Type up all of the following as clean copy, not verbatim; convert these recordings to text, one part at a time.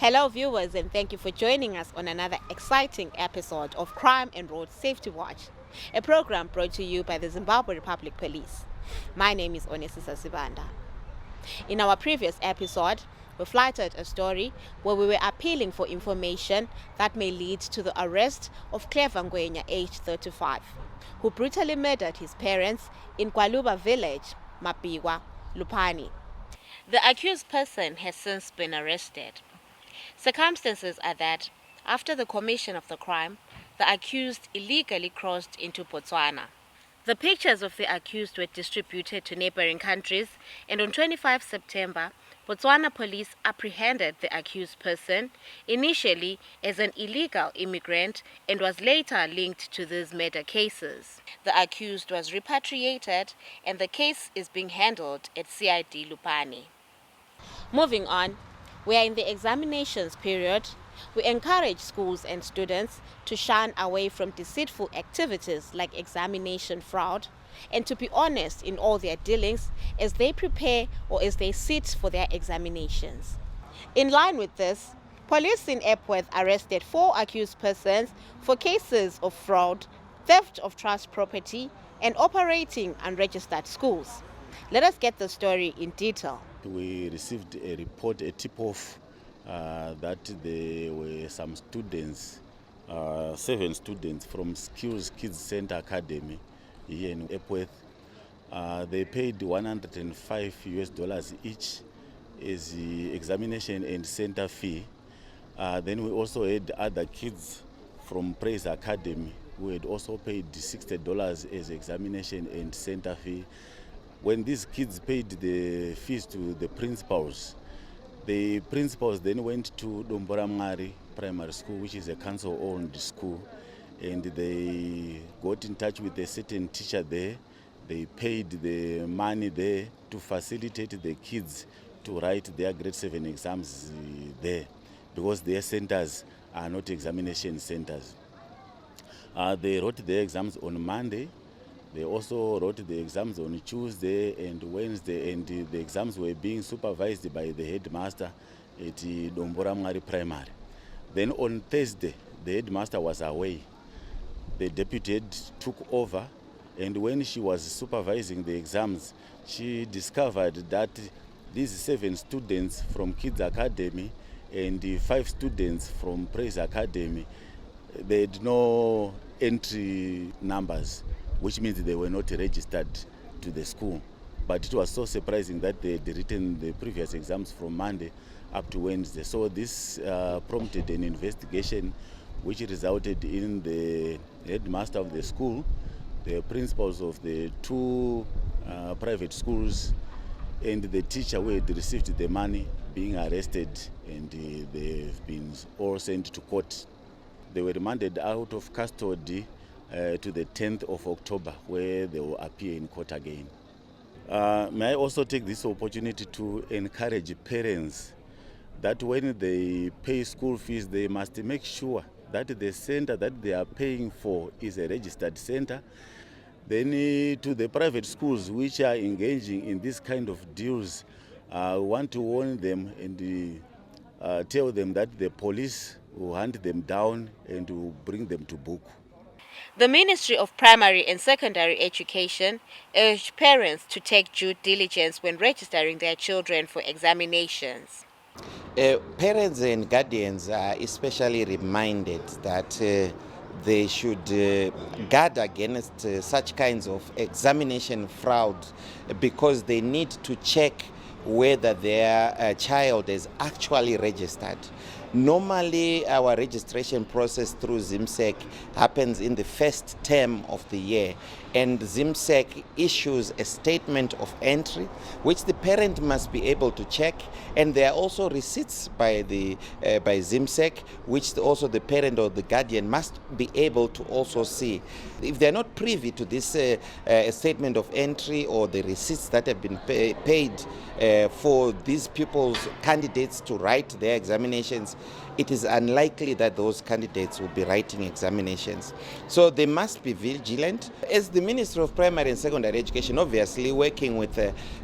Hello viewers, and thank you for joining us on another exciting episode of Crime and Road Safety Watch, a program brought to you by the Zimbabwe Republic Police. My name is Onesisa Sibanda. In our previous episode, we flighted a story where we were appealing for information that may lead to the arrest of Clever Ngwenya, aged 35, who brutally murdered his parents in Kwaluba village, Mapigwa, Lupani. The accused person has since been arrested. Circumstances are that, after the commission of the crime, the accused illegally crossed into Botswana. The pictures of the accused were distributed to neighboring countries, and on 25 September, Botswana police apprehended the accused person, initially as an illegal immigrant, and was later linked to these murder cases. The accused was repatriated, and the case is being handled at CID Lupani. Moving on, we are in the examinations period. We encourage schools and students to shun away from deceitful activities like examination fraud and to be honest in all their dealings as they prepare or as they sit for their examinations. In line with this, police in Epworth arrested 4 accused persons for cases of fraud, theft of trust property, and operating unregistered schools. Let us get the story in detail. We received a report, a tip-off, that there were some students, 7 students from Skills Kids Center Academy here in Epworth. They paid $105 each as the examination and center fee. Then we also had other kids from Praise Academy who had also paid $60 as examination and center fee. When these kids paid the fees to the principals then went to Domboramari Primary School, which is a council-owned school, and they got in touch with a certain teacher there. They paid the money there to facilitate the kids to write their grade 7 exams there, because their centers are not examination centers. They wrote their exams on Monday. They also wrote the exams on Tuesday and Wednesday, and the exams were being supervised by the headmaster at Domboramari Primary. Then on Thursday, the headmaster was away. The deputy head took over, and when she was supervising the exams, she discovered that these 7 students from Kids Academy and 5 students from Praise Academy, they had no entry numbers, which means they were not registered to the school. But it was so surprising that they had written the previous exams from Monday up to Wednesday. So this prompted an investigation which resulted in the headmaster of the school, the principals of the 2 private schools, and the teacher who had received the money being arrested, and they've been all sent to court. They were remanded out of custody to the 10th of October, where they will appear in court again. May I also take this opportunity to encourage parents that when they pay school fees, they must make sure that the center that they are paying for is a registered center. Then to the private schools which are engaging in this kind of deals, I want to warn them and tell them that the police will hunt them down and will bring them to book. The Ministry of Primary and Secondary Education urged parents to take due diligence when registering their children for examinations. Parents and guardians are especially reminded that they should guard against such kinds of examination fraud, because they need to check whether their child is actually registered. Normally, our registration process through ZIMSEC happens in the first term of the year, and ZIMSEC issues a statement of entry, which the parent must be able to check, and there are also receipts by ZIMSEC, which also the parent or the guardian must be able to also see. If they are not privy to this statement of entry or the receipts that have been paid for these pupils, candidates to write their examinations, it is unlikely that those candidates will be writing examinations. So they must be vigilant. As the Ministry of Primary and Secondary Education, obviously working with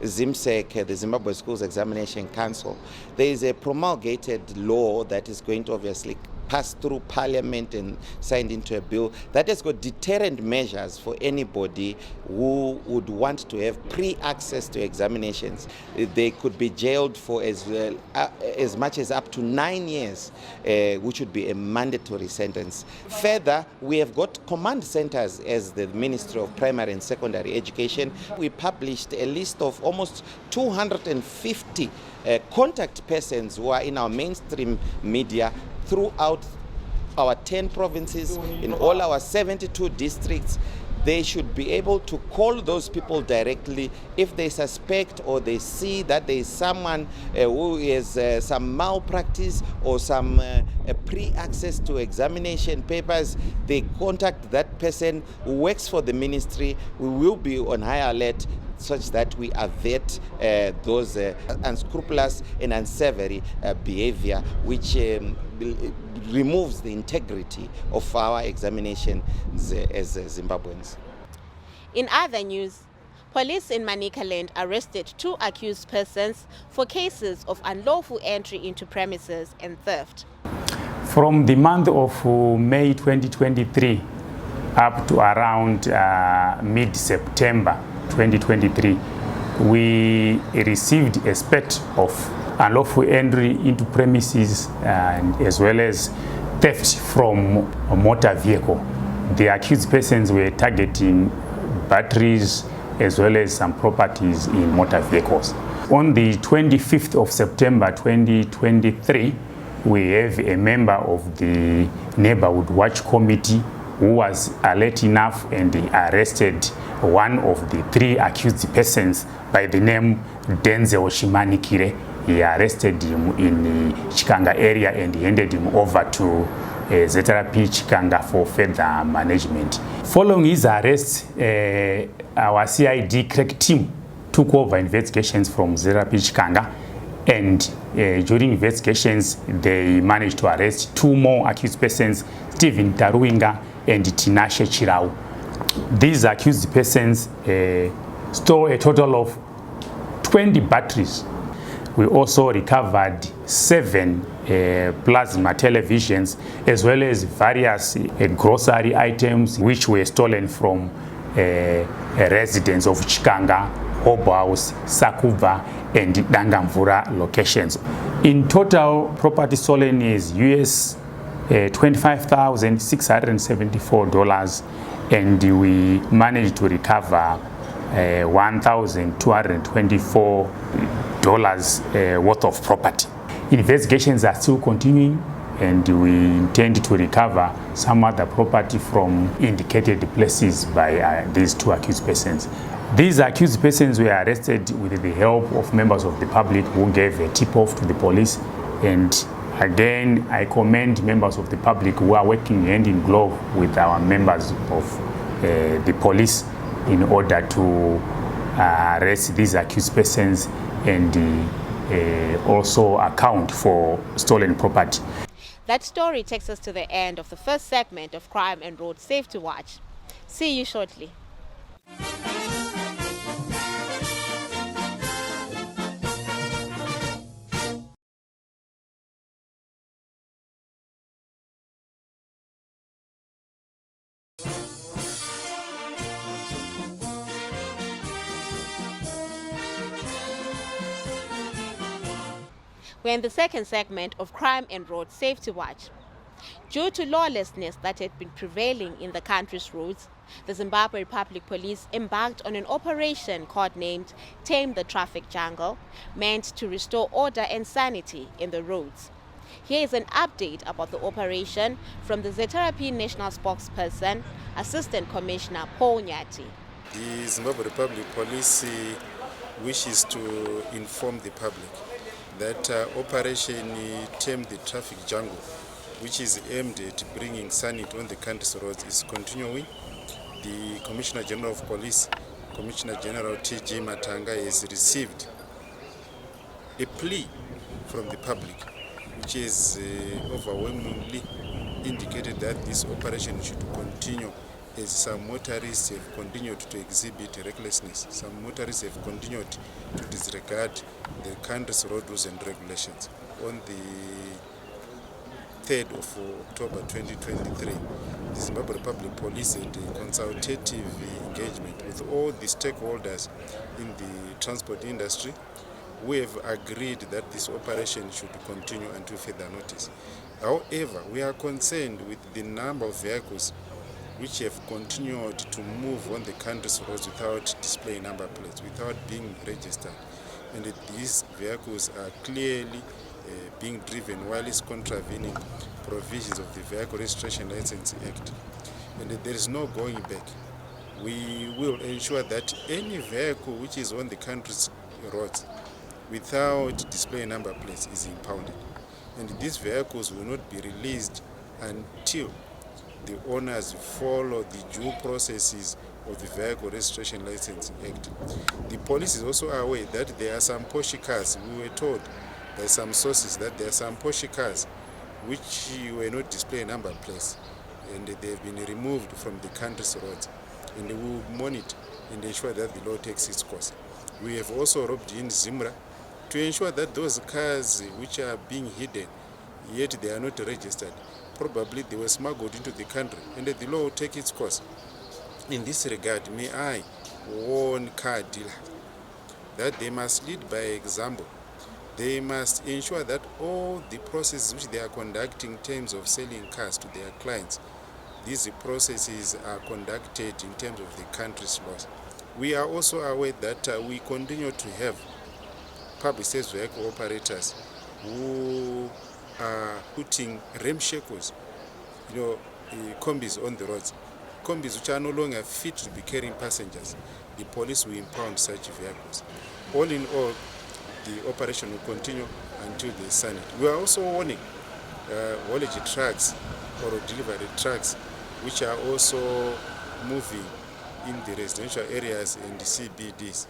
ZIMSEC, the Zimbabwe Schools Examination Council, there is a promulgated law that is going to obviously passed through Parliament and signed into a bill that has got deterrent measures for anybody who would want to have pre-access to examinations. They could be jailed for as much as up to 9 years, which would be a mandatory sentence. Further, we have got command centers as the Ministry of Primary and Secondary Education. We published a list of almost 250 contact persons who are in our mainstream media throughout our 10 provinces, in all our 72 districts. They should be able to call those people directly if they suspect or they see that there is someone who has some malpractice or some pre-access to examination papers. They contact that person who works for the ministry. We will be on high alert such that we avert those unscrupulous and unsavory behavior which removes the integrity of our examinations as Zimbabweans. In other news, police in Manicaland arrested 2 accused persons for cases of unlawful entry into premises and theft. From the month of May 2023 up to around mid-September 2023, we received a spate of unlawful entry into premises and as well as theft from a motor vehicle. The accused persons were targeting batteries as well as some properties in motor vehicles. On the 25th of September 2023, we have a member of the Neighborhood Watch Committee who was alert enough and arrested one of the 3 accused persons by the name Denzel Shimanikire. He arrested him in the Chikanga area and handed him over to ZRP Chikanga for further management. Following his arrest, our CID crack team took over investigations from ZRP Chikanga, and during investigations they managed to arrest 2 more accused persons, Stephen Taruinga and Tinashe Chirau. These accused persons stole a total of 20 batteries. We also recovered 7 plasma televisions as well as various grocery items which were stolen from residents of Chikanga, Hobo House, Sakuva and Dangamvura locations. In total, property stolen is US $25,674, and we managed to recover $1,224 worth of property. Investigations are still continuing, and we intend to recover some other property from indicated places by these 2 accused persons. These accused persons were arrested with the help of members of the public who gave a tip-off to the police, and again, I commend members of the public who are working hand in glove with our members of the police in order to arrest these accused persons and also account for stolen property. That story takes us to the end of the first segment of Crime and Road Safety Watch. See you shortly. We're in the second segment of Crime and Road Safety Watch. Due to lawlessness that had been prevailing in the country's roads, the Zimbabwe Republic Police embarked on an operation codenamed Tame the Traffic Jungle, meant to restore order and sanity in the roads. Here is an update about the operation from the ZRP National Spokesperson, Assistant Commissioner Paul Nyati. The Zimbabwe Republic Police wishes to inform the public that Operation Tame the Traffic Jungle, which is aimed at bringing sanity on the country's roads, is continuing. The Commissioner General of Police, Commissioner General T.G. Matanga, has received a plea from the public which is overwhelmingly indicated that this operation should continue, as some motorists have continued to exhibit recklessness. Some motorists have continued to disregard the country's road rules and regulations. On the 3rd of October 2023, the Zimbabwe Republic Police had a consultative engagement with all the stakeholders in the transport industry. We have agreed that this operation should continue until further notice. However, we are concerned with the number of vehicles which have continued to move on the country's roads without displaying number plates, without being registered. And these vehicles are clearly being driven while it's contravening provisions of the Vehicle Registration License Act. And there is no going back. We will ensure that any vehicle which is on the country's roads without displaying number plates is impounded. And these vehicles will not be released until the owners follow the due processes of the Vehicle Registration License Act. The police is also aware that there are some Porsche cars. We were told by some sources that there are some Porsche cars which were not displaying number plates, and they have been removed from the country's roads. And we will monitor and ensure that the law takes its course. We have also roped in Zimra to ensure that those cars which are being hidden, yet they are not registered, probably they were smuggled into the country, and the law will take its course. In this regard, may I warn car dealers that they must lead by example. They must ensure that all the processes which they are conducting in terms of selling cars to their clients, these processes are conducted in terms of the country's laws. We are also aware that we continue to have public service vehicle operators who are putting rem shackles, combis on the roads, combis which are no longer fit to be carrying passengers. The police will impound such vehicles. All in all, the operation will continue until the Senate. We are also warning haulage trucks or delivery trucks which are also moving in the residential areas and the CBDs.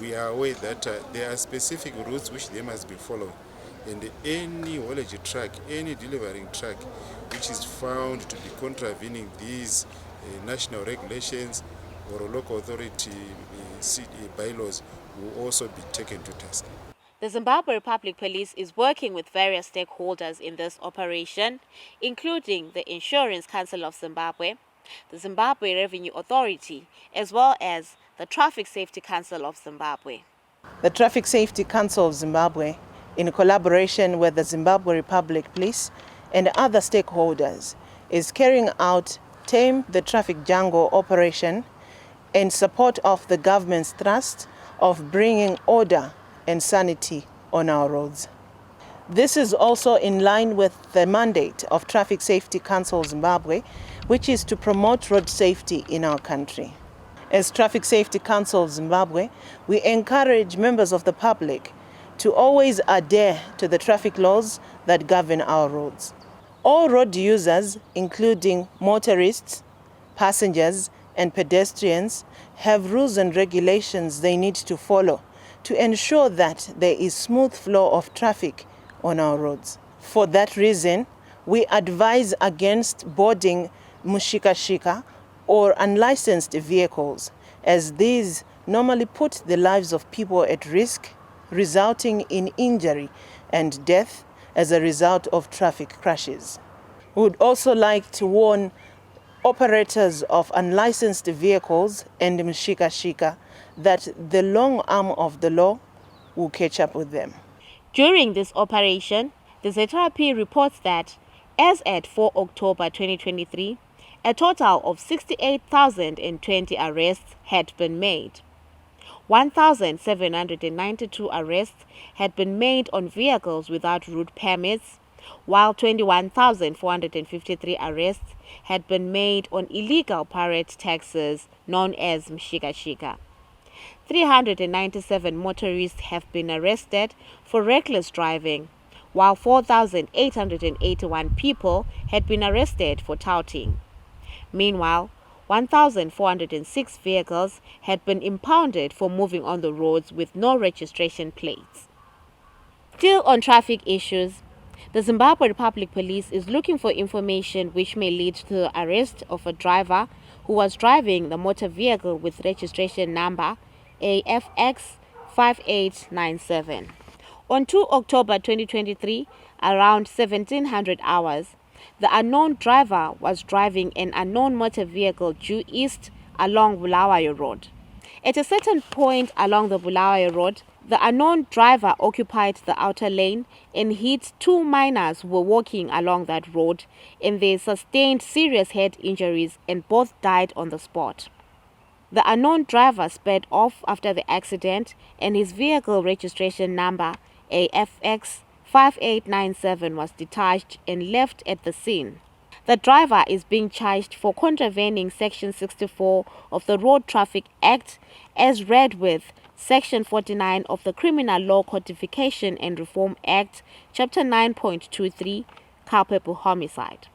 We are aware that there are specific routes which they must be following, and any haulage truck, any delivering truck which is found to be contravening these national regulations or local authority bylaws will also be taken to task. The Zimbabwe Republic Police is working with various stakeholders in this operation, including the Insurance Council of Zimbabwe, the Zimbabwe Revenue Authority, as well as the Traffic Safety Council of Zimbabwe. The Traffic Safety Council of Zimbabwe, in collaboration with the Zimbabwe Republic Police and other stakeholders, is carrying out Tame the Traffic Jungle operation in support of the government's thrust of bringing order and sanity on our roads. This is also in line with the mandate of Traffic Safety Council Zimbabwe, which is to promote road safety in our country. As Traffic Safety Council Zimbabwe, we encourage members of the public to always adhere to the traffic laws that govern our roads. All road users, including motorists, passengers, and pedestrians, have rules and regulations they need to follow to ensure that there is smooth flow of traffic on our roads. For that reason, we advise against boarding mushikashika or unlicensed vehicles, as these normally put the lives of people at risk, resulting in injury and death as a result of traffic crashes. We would also like to warn operators of unlicensed vehicles and mushikashika that the long arm of the law will catch up with them. During this operation, the ZRP reports that, as at 4 October 2023, a total of 68,020 arrests had been made. 1,792 arrests had been made on vehicles without route permits, while 21,453 arrests had been made on illegal pirate taxis known as mshikashika. 397 motorists have been arrested for reckless driving, while 4,881 people had been arrested for touting. Meanwhile, 1,406 vehicles had been impounded for moving on the roads with no registration plates. Still on traffic issues, The Zimbabwe Republic Police is looking for information which may lead to the arrest of a driver who was driving the motor vehicle with registration number AFX 5897. On 2 October 2023, around 1700 hours, the unknown driver was driving an unknown motor vehicle due east along Bulawayo Road. At a certain point along the Bulawayo Road, the unknown driver occupied the outer lane and hit two minors who were walking along that road, and they sustained serious head injuries and both died on the spot. The unknown driver sped off after the accident, and his vehicle registration number AFX 5897 was detached and left at the scene. The driver is being charged for contravening Section 64 of the Road Traffic Act as read with Section 49 of the Criminal Law Codification and Reform Act, Chapter 9.23, culpable homicide.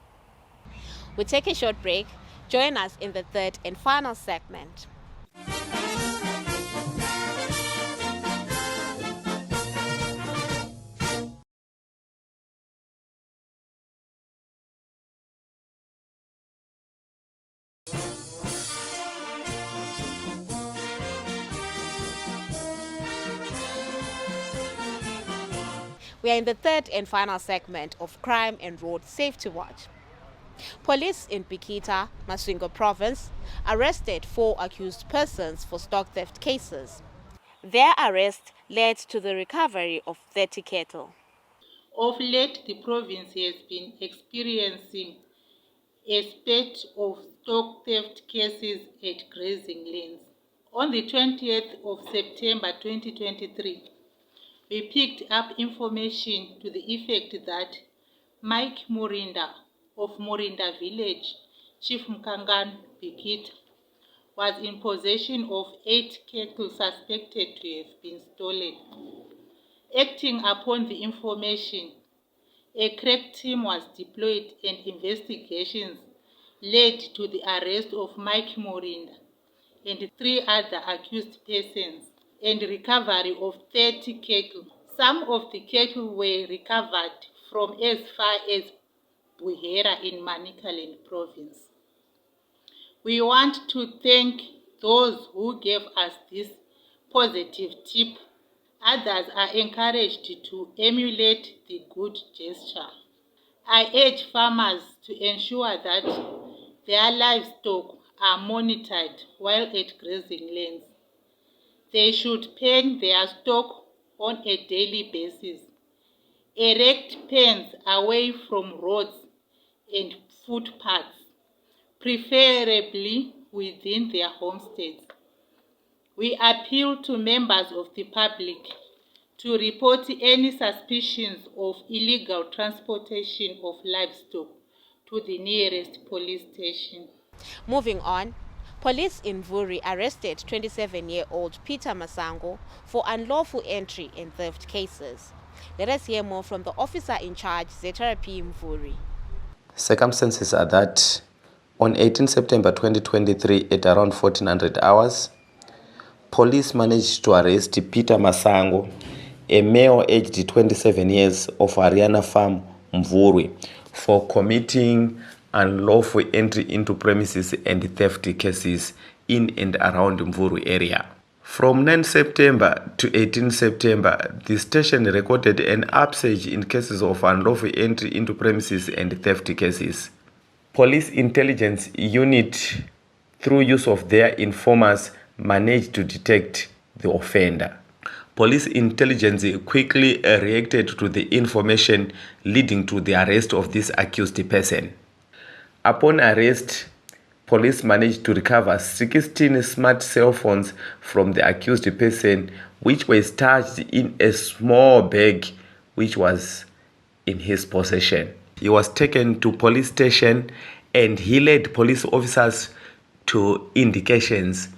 We take a short break. Join us in the third and final segment. We are in the third and final segment of Crime and Road Safety Watch. Police in Bikita, Masvingo Province, arrested 4 accused persons for stock theft cases. Their arrest led to the recovery of 30 cattle. Of late, the province has been experiencing a spate of stock theft cases at grazing lanes. On the 20th of September 2023, we picked up information to the effect that Mike Murinda of Murinda Village, Chief Mkangan, Bikita, was in possession of 8 cattle suspected to have been stolen. Acting upon the information, a crack team was deployed and investigations led to the arrest of Mike Murinda and 3 other accused persons and recovery of 30 cattle. Some of the cattle were recovered from as far as Buhera in Manicaland province. We want to thank those who gave us this positive tip. Others are encouraged to emulate the good gesture. I urge farmers to ensure that their livestock are monitored while at grazing lanes. They should pen their stock on a daily basis. Erect pens away from roads and footpaths, preferably within their homesteads. We appeal to members of the public to report any suspicions of illegal transportation of livestock to the nearest police station. Moving on, police in Vuri arrested 27-year-old Peter Masango for unlawful entry and theft cases. Let us hear more from the officer in charge, Zetarapi Mvuri. Circumstances are that on 18 September 2023 at around 1400 hours, police managed to arrest Peter Masango, a male aged 27 years of Ariana Farm, Mvuri, for committing unlawful entry into premises and theft cases in and around Mvuru area. From 9 September to 18 September, the station recorded an upsurge in cases of unlawful entry into premises and theft cases. Police Intelligence Unit, through use of their informers, managed to detect the offender. Police intelligence quickly reacted to the information, leading to the arrest of this accused person. Upon arrest, police managed to recover 16 smart cell phones from the accused person, which were stashed in a small bag which was in his possession. He was taken to police station and he led police officers to indications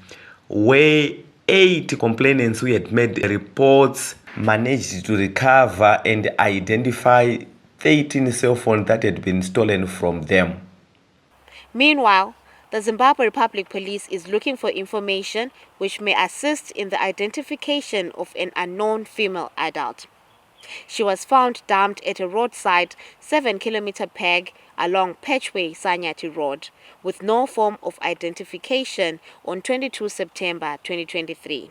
where 8 complainants who had made reports managed to recover and identify 13 cell phones that had been stolen from them. Meanwhile, the Zimbabwe Republic Police is looking for information which may assist in the identification of an unknown female adult. She was found dumped at a roadside 7-kilometer peg along Patchway Sanyati Road with no form of identification on 22 September 2023.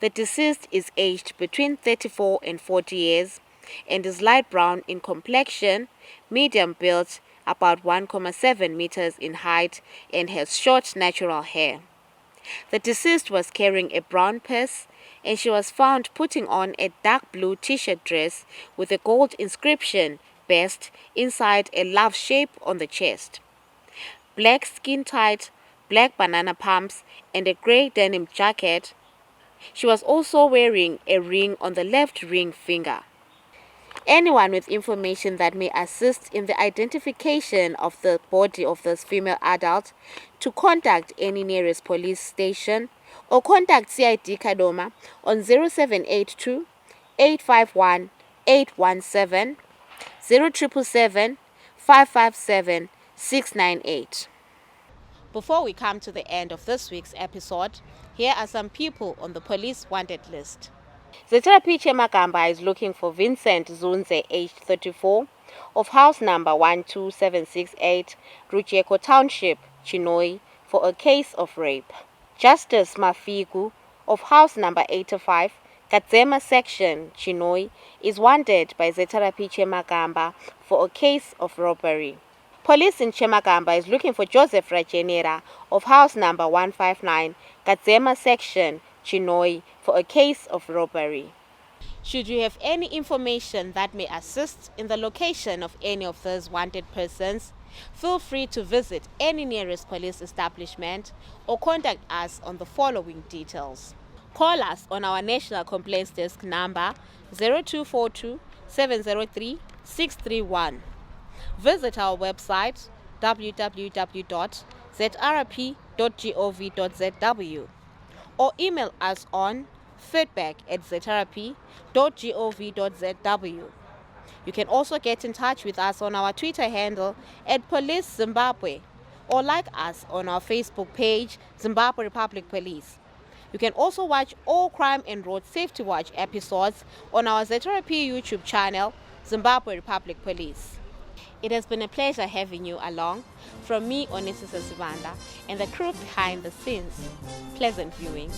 The deceased is aged between 34 and 40 years and is light brown in complexion, medium built, about 1.7 meters in height, and has short natural hair. The deceased was carrying a brown purse, and she was found putting on a dark blue t-shirt dress with a gold inscription, "Best," inside a love shape on the chest. Black skin-tight, black banana pumps, and a grey denim jacket. She was also wearing a ring on the left ring finger. Anyone with information that may assist in the identification of the body of this female adult to contact any nearest police station or contact CID Kadoma on 0782 851 817 0777 557 698. Before we come to the end of this week's episode, here are some people on the police wanted list. Zeterapi Chemakamba is looking for Vincent Zunze, aged 34, of house number 12768, Rucheko Township, Chinoi, for a case of rape. Justice Mafiku, of house number 85, Kadzema section, Chinoi, is wanted by Zeterapi Chemakamba for a case of robbery. Police in Chemakamba is looking for Joseph Rajenera, of house number 159, Kadzema section, Chinoi, for a case of robbery. Should you have any information that may assist in the location of any of those wanted persons, feel free to visit any nearest police establishment or contact us on the following details. Call us on our National Complaints Desk number 0242 703 631. Visit our website www.zrp.gov.zw or email us on feedback@zeterapi.gov.zw. You can also get in touch with us on our Twitter handle @PoliceZimbabwe or like us on our Facebook page, Zimbabwe Republic Police. You can also watch all Crime and Road Safety Watch episodes on our Zeterapi YouTube channel, Zimbabwe Republic Police. It has been a pleasure having you along. From me, Onesisa Sibanda, and the crew behind the scenes. Pleasant viewing.